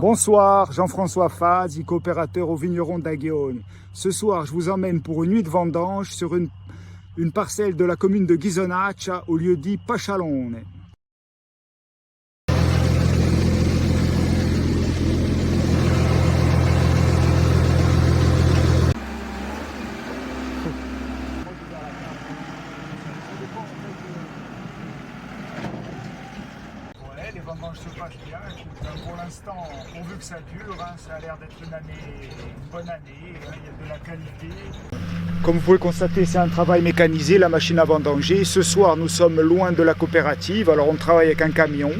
Bonsoir, Jean-François Fazi, coopérateur au vigneron d'Aghione. Ce soir, je vous emmène pour une nuit de vendange sur une parcelle de la commune de Ghisonaccia au lieu dit Pascialone. Les vendanges se passent bien. Pour l'instant, pourvu que ça dure, ça a l'air d'être une bonne année, il y a de la qualité. Comme vous pouvez constater, c'est un travail mécanisé, la machine à vendanger. Ce soir, nous sommes loin de la coopérative, alors on travaille avec un camion.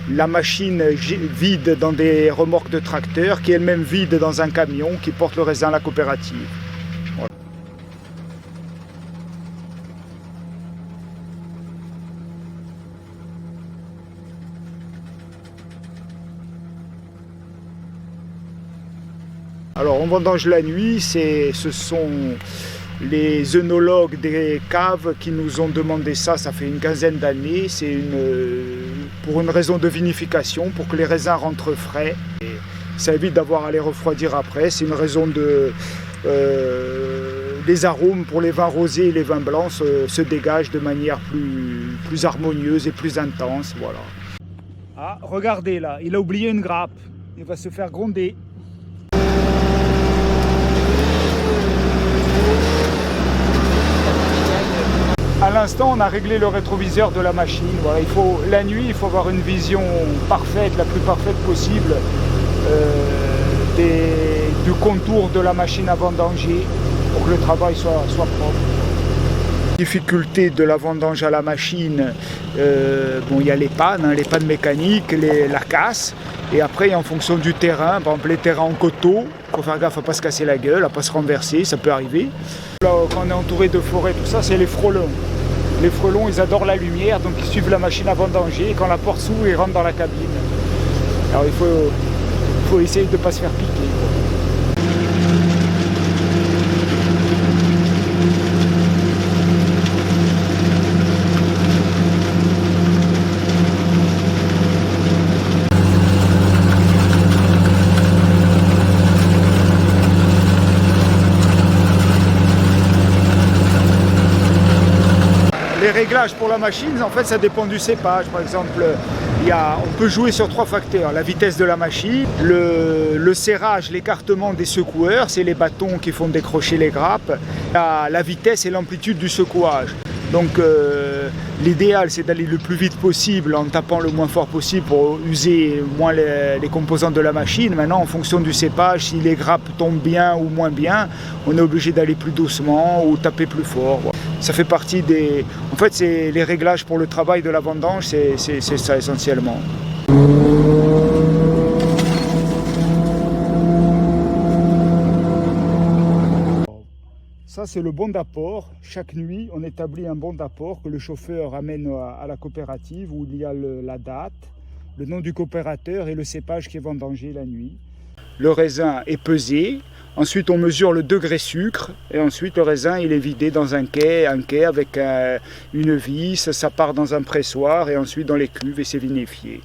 La machine vide dans des remorques de tracteurs, qui elle-même vide dans un camion qui porte le raisin à la coopérative. Voilà. Alors on vendange la nuit, ce sont les œnologues des caves qui nous ont demandé ça fait une quinzaine d'années. C'est pour une raison de vinification, pour que les raisins rentrent frais. Et ça évite d'avoir à les refroidir après. C'est une raison les arômes pour les vins rosés et les vins blancs se dégagent de manière plus harmonieuse et plus intense. Voilà. Ah, regardez là, il a oublié une grappe. Il va se faire gronder. À l'instant, on a réglé le rétroviseur de la machine. Voilà, la nuit, il faut avoir une vision parfaite, la plus parfaite possible du contour de la machine à vendanger pour que le travail soit propre. Difficulté de la vendange à la machine, il y a les pannes mécaniques, la casse, et après en fonction du terrain, par exemple les terrains en coteau, il faut faire gaffe à ne pas se casser la gueule, à ne pas se renverser, ça peut arriver. Là, quand on est entouré de forêt, tout ça, c'est les frelons. Les frelons, ils adorent la lumière, donc ils suivent la machine à vendanger, et quand la porte s'ouvre, ils rentrent dans la cabine. Alors il faut essayer de ne pas se faire piquer. Les réglages pour la machine, en fait, ça dépend du cépage. Par exemple, on peut jouer sur 3 facteurs. La vitesse de la machine, le serrage, l'écartement des secoueurs, c'est les bâtons qui font décrocher les grappes, la vitesse et l'amplitude du secouage. Donc l'idéal, c'est d'aller le plus vite possible en tapant le moins fort possible pour user moins les composants de la machine. Maintenant, en fonction du cépage, si les grappes tombent bien ou moins bien, on est obligé d'aller plus doucement ou taper plus fort. Ça fait partie des... En fait, c'est les réglages pour le travail de la vendange, c'est ça essentiellement. Ça, c'est le bon d'apport. Chaque nuit, on établit un bon d'apport que le chauffeur amène à la coopérative où il y a la date, le nom du coopérateur et le cépage qui est vendangé la nuit. Le raisin est pesé. Ensuite, on mesure le degré sucre et ensuite le raisin il est vidé dans un quai avec une vis, ça part dans un pressoir et ensuite dans les cuves et c'est vinifié.